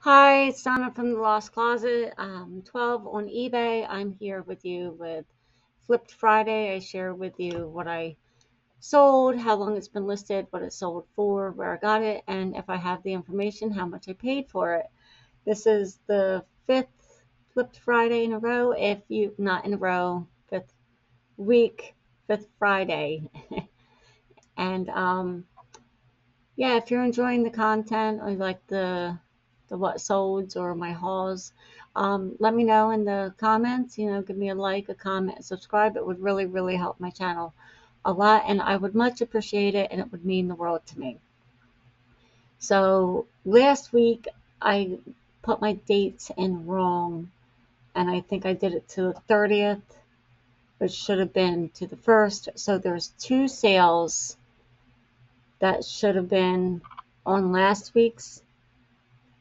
Hi, it's Donna from the Lost Closet. 12 on eBay. I'm here with you with Flipped Friday. I share with you what I sold, how long it's been listed, what it sold for, where I got it, and if I have the information, how much I paid for it. This is the fifth Flipped Friday in a row. If you, not in a row, fifth week, fifth Friday. And yeah, if you're enjoying the content or like the what solds or my hauls, let me know in the comments. Give me a like, a comment, subscribe. It would really, really help my channel a lot, and I would much appreciate it, and it would mean the world to me. So last week I put my dates in wrong, and I think I did it to the 30th, which should have been to the 1st. So there's two sales that should have been on last week's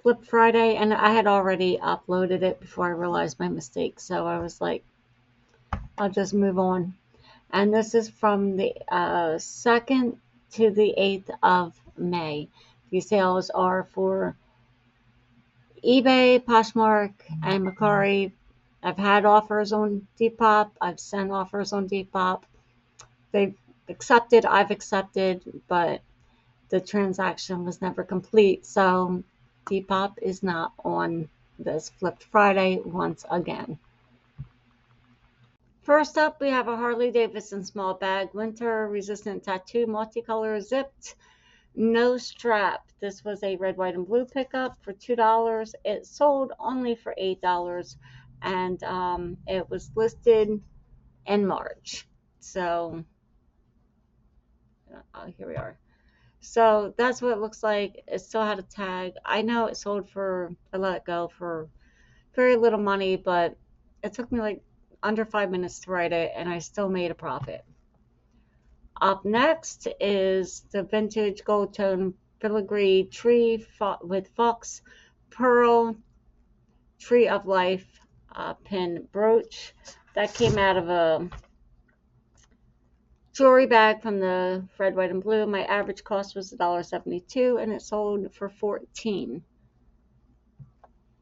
Flip Friday, and I had already uploaded it before I realized my mistake. So I was like, I'll just move on. And this is from the 2nd to the 8th of May. These sales are for eBay, Poshmark, and Mercari. I've had offers on Depop. I've sent offers on Depop. They've accepted, I've accepted, but the transaction was never complete. So Depop is not on this Flipped Friday once again. First up, we have a Harley Davidson small bag winter resistant tattoo multicolor zipped no strap. This was a red, white, and blue pickup for $2. It sold only for $8, and it was listed in March. So here we are. So that's what it looks like. It still had a tag. I know it sold for, I let it go for very little money, but it took me like under 5 minutes to write it, and I still made a profit. Up next is the vintage gold tone filigree tree with fox pearl tree of life pin brooch. That came out of a jewelry bag from the red, white, and blue. My average cost was $1.72, and it sold for $14.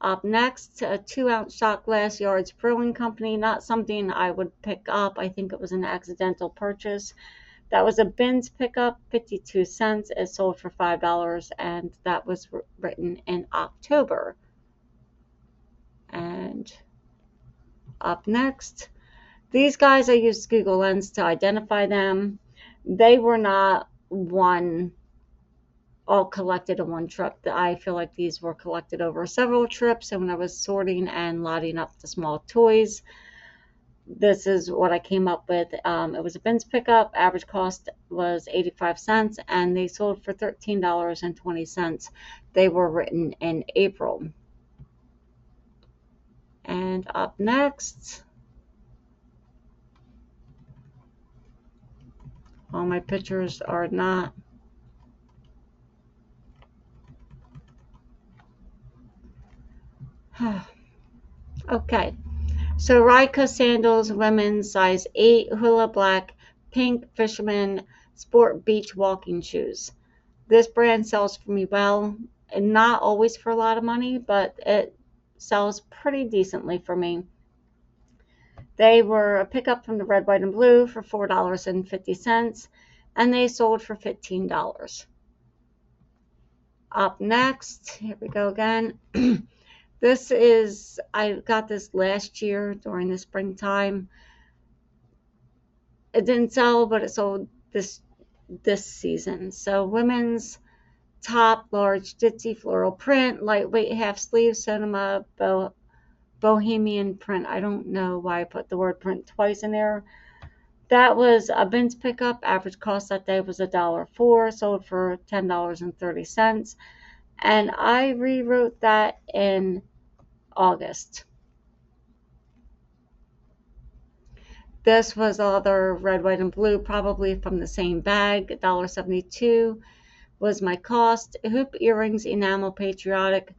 Up next, a 2-ounce shot glass Yards Brewing Company. Not something I would pick up. I think it was an accidental purchase. That was a bins pickup, 52 cents. It sold for $5, and that was written in October. And up next, these guys, I used Google Lens to identify them. They were not one all collected in one trip. I feel like these were collected over several trips. And when I was sorting and lotting up the small toys, this is what I came up with. It was a bins pickup. Average cost was 85 cents, and they sold for $13.20. They were written in April. And up next, all my pictures are not. Okay. So Rika sandals, women's size 8, hula black, pink fisherman sport beach walking shoes. This brand sells for me well, and not always for a lot of money, but it sells pretty decently for me. They were a pickup from the red, white, and blue for $4.50, and they sold for $15. Up next, here we go again. This is, I got this last year during the springtime. It didn't sell, but it sold this season. So women's top, large ditzy floral print, lightweight half sleeve, cinema, bohemian print. I don't know why I put the word print twice in there. That was a bins pickup. Average cost that day was $1.04, sold for $10.30. And I rewrote that in August. This was other red, white, and blue, probably from the same bag. $1.72 was my cost. Hoop earrings, enamel, patriotic,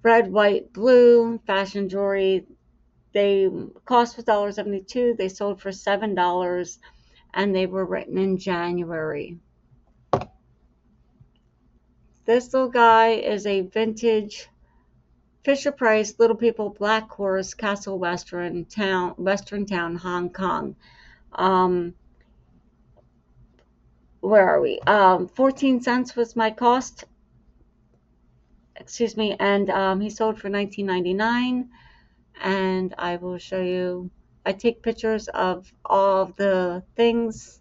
red, white, blue, fashion jewelry. They cost was $1.72. They sold for $7, and they were written in January. This little guy is a vintage Fisher Price Little People Black Horse Castle Western Town, Hong Kong. Um, where are we? 14 cents was my cost. Excuse me, and he sold for 19.99. And I will show you. I take pictures of all of the things,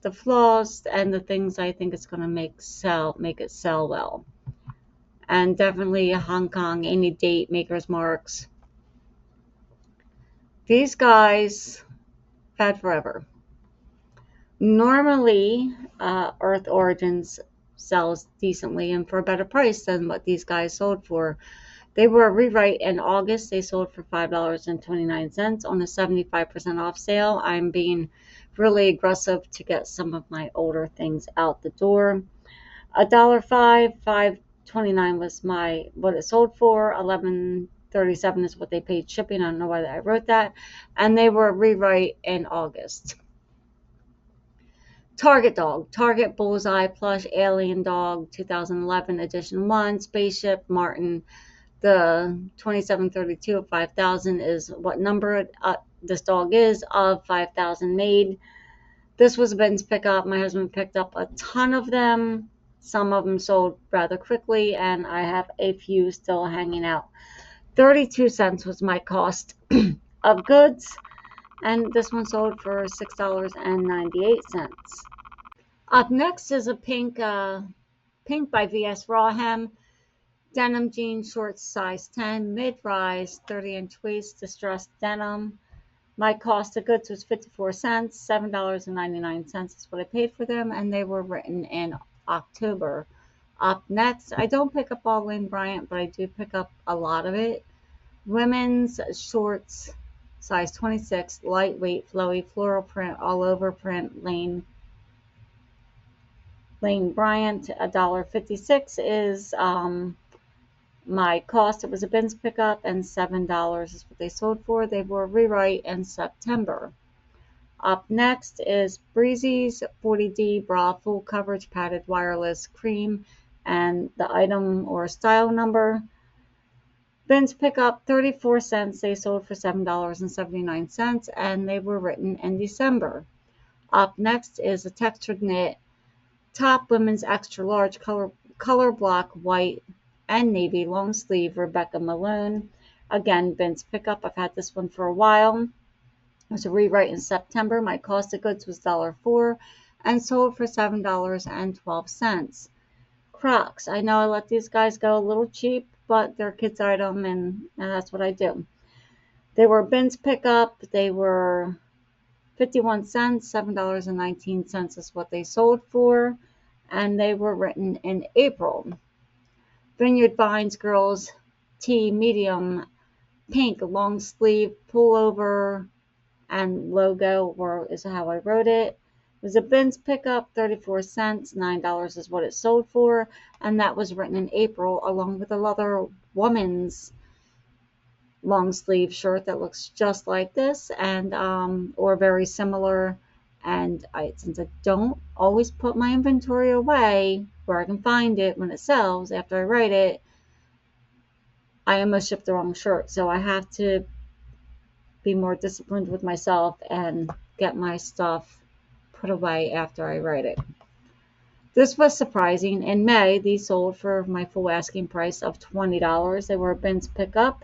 the flaws, and the things I think it's going to make it sell well. And definitely Hong Kong, any date, Maker's Marks. These guys had forever. Normally, Earth Origins sells decently and for a better price than what these guys sold for. They were a rewrite in August. They sold for $5.29 on a 75% off sale. I'm being really aggressive to get some of my older things out the door. $1.05, $5.29 was what it sold for. $11.37 is what they paid shipping. I don't know why I wrote that. And they were a rewrite in August. Target dog, Target Bullseye Plush Alien Dog 2011 Edition 1, Spaceship Martin. The 2732 of 5,000 is what number this dog is of 5,000 made. This was Ben's pickup. My husband picked up a ton of them. Some of them sold rather quickly, and I have a few still hanging out. 32 cents was my cost of goods, and this one sold for $6.98. Up next is a pink by VS Rawhem. Denim jeans, shorts, size 10, mid-rise, 30-inch waist, distressed denim. My cost of goods was 54 cents, $7.99 is what I paid for them, and they were written in October. Up next, I don't pick up all Lane Bryant, but I do pick up a lot of it. Women's shorts, size 26, lightweight, flowy, floral print, all over print, Lane Bryant. $1.56 is my cost. It was a Ben's pickup, and $7 is what they sold for. They were a rewrite in September. Up next is Breezy's 40D bra, full coverage, padded wireless cream, and the item or style number. Ben's pickup, 34 cents. They sold for $7.79, and they were written in December. Up next is a textured knit top, women's extra large, color block, white and navy, long sleeve, Rebecca Malone. Again, Ben's pickup. I've had this one for a while. It was a rewrite in September. My cost of goods was $1.04 and sold for $7.12. Crocs. I know I let these guys go a little cheap, but they're a kids item, and that's what I do. They were Ben's pickup. They were 51 cents, $7.19 is what they sold for, and they were written in April. Vineyard Vines Girls Tee medium pink long sleeve pullover and logo is how I wrote it. It was a Ben's pickup, 34 cents, $9 is what it sold for, and that was written in April, along with another woman's long sleeve shirt that looks just like this, and or very similar. And since I don't always put my inventory away where I can find it when it sells after I write it, I almost shipped the wrong shirt. So I have to be more disciplined with myself and get my stuff put away after I write it. This was surprising. In May, these sold for my full asking price of $20. They were a Ben's pickup.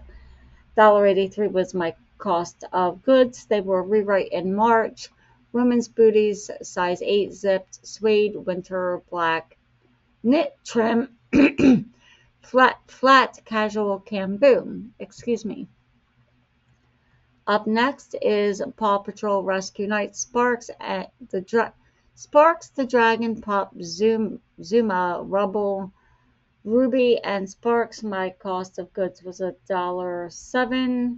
$1.83 was my cost of goods. They were rewrite in March. Women's booties, size 8, zipped, suede, winter, black, knit trim, flat, casual camboo. Excuse me. Up next is Paw Patrol Rescue Night Sparks at the Dragon Pup Zuma Rubble Ruby and Sparks. My cost of goods was $1.07,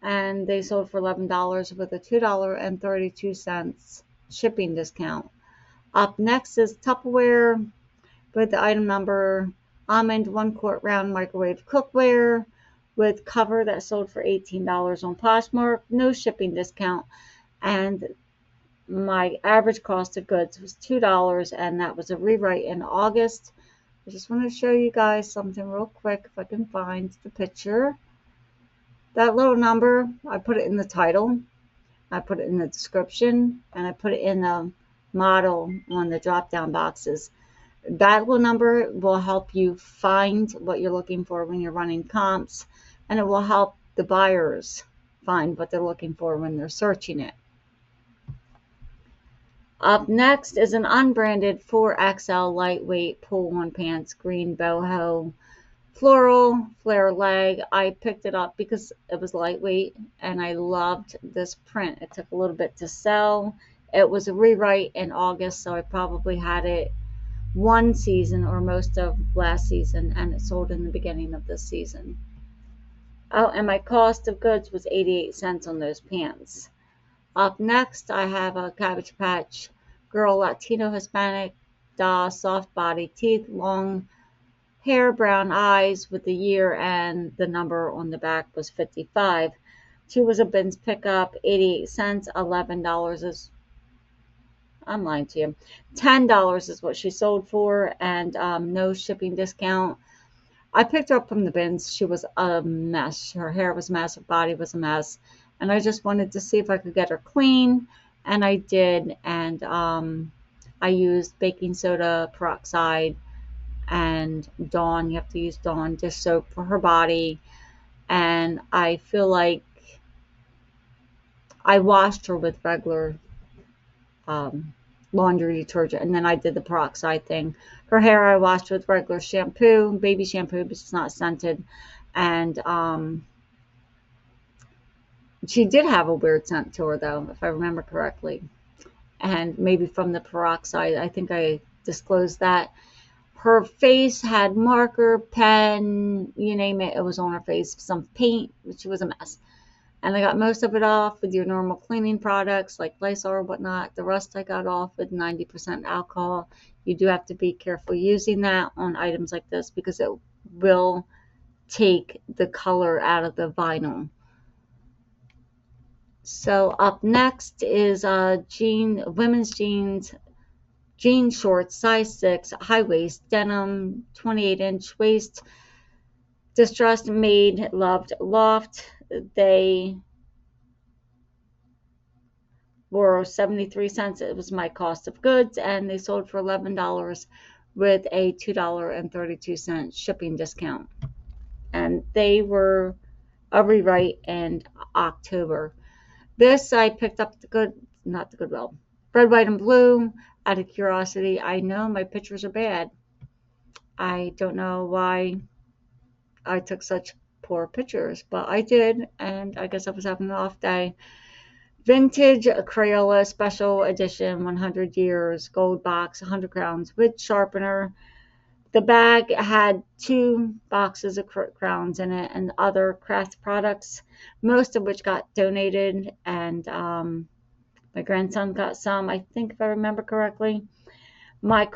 and they sold for $11 with a $2.32 shipping discount. Up next is Tupperware with the item number Almond 1 quart round microwave cookware with cover that sold for $18 on Poshmark, no shipping discount, and my average cost of goods was $2, and that was a rewrite in August. I just want to show you guys something real quick if I can find the picture. That little number, I put it in the title, I put it in the description, and I put it in the model on the drop down boxes. That little number will help you find what you're looking for when you're running comps, and it will help the buyers find what they're looking for when they're searching it. Up next is an unbranded 4XL lightweight pull-on pants, green boho, floral, flare leg. I picked it up because it was lightweight and I loved this print. It took a little bit to sell. It was a rewrite in August, so I probably had it one season or most of last season, and it sold in the beginning of this season. Oh, and my cost of goods was 88 cents on those pants. Up next, I have a Cabbage Patch Girl Latino Hispanic doll, soft body, teeth, long hair, brown eyes, with the year and the number on the back was 55. She was a bins pickup, 88 cents, $11 is, I'm lying to you, $10 is what she sold for, and no shipping discount. I picked her up from the bins. She was a mess. Her hair was a mess. Her body was a mess. And I just wanted to see if I could get her clean. And I did. And I used baking soda, peroxide, and Dawn. You have to use Dawn dish soap for her body. And I feel like I washed her with regular laundry detergent, and then I did the peroxide thing. Her hair I washed with regular shampoo, baby shampoo, but it's not scented. And she did have a weird scent to her, though, if I remember correctly. And maybe from the peroxide, I think I disclosed that. Her face had marker, pen, you name it, it was on her face. Some paint, which was a mess. And I got most of it off with your normal cleaning products like Lysol or whatnot. The rest I got off with 90% alcohol. You do have to be careful using that on items like this because it will take the color out of the vinyl. So up next is women's jeans, jean shorts, size 6, high waist, denim, 28-inch waist, distressed, made, loved, loft. They were 73 cents. It was my cost of goods, and they sold for $11 with a $2.32 shipping discount. And they were a rewrite in October. This I picked up not the Goodwill, red, white, and blue out of curiosity. I know my pictures are bad. I don't know why I took such poor pictures, but I did, and I guess I was having an off day. Vintage Crayola Special Edition 100 years gold box, 100 crowns with sharpener. The bag had 2 boxes of crowns in it and other craft products, most of which got donated, and my grandson got some, I think, if I remember correctly. My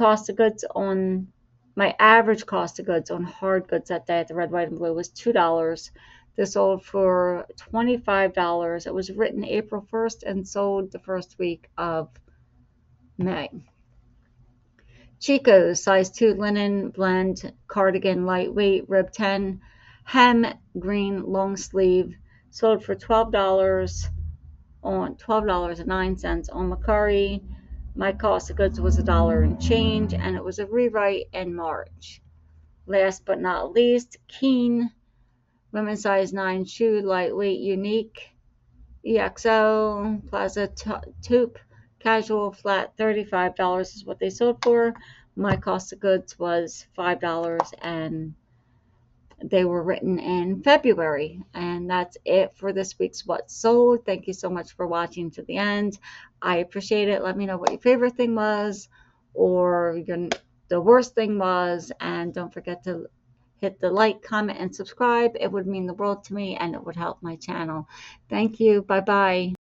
average cost of goods on hard goods that day at the red, white, and blue was $2. This sold for $25. It was written April 1st and sold the first week of May. Chico's size 2 linen blend cardigan, lightweight, rib 10, hem, green, long sleeve, sold for $12 on $12.09 on Mercari. My cost of goods was $1 and change, and it was a rewrite in March. Last but not least, Keen women's size 9 shoe, lightweight, unique, EXO, Plaza Taupe, casual, flat, $35 is what they sold for. My cost of goods was $5, and they were written in February. And that's it for this week's What Sold. Thank you so much for watching to the end. I appreciate it. Let me know what your favorite thing was or the worst thing was. And don't forget to hit the like, comment, and subscribe. It would mean the world to me, and it would help my channel. Thank you. Bye-bye.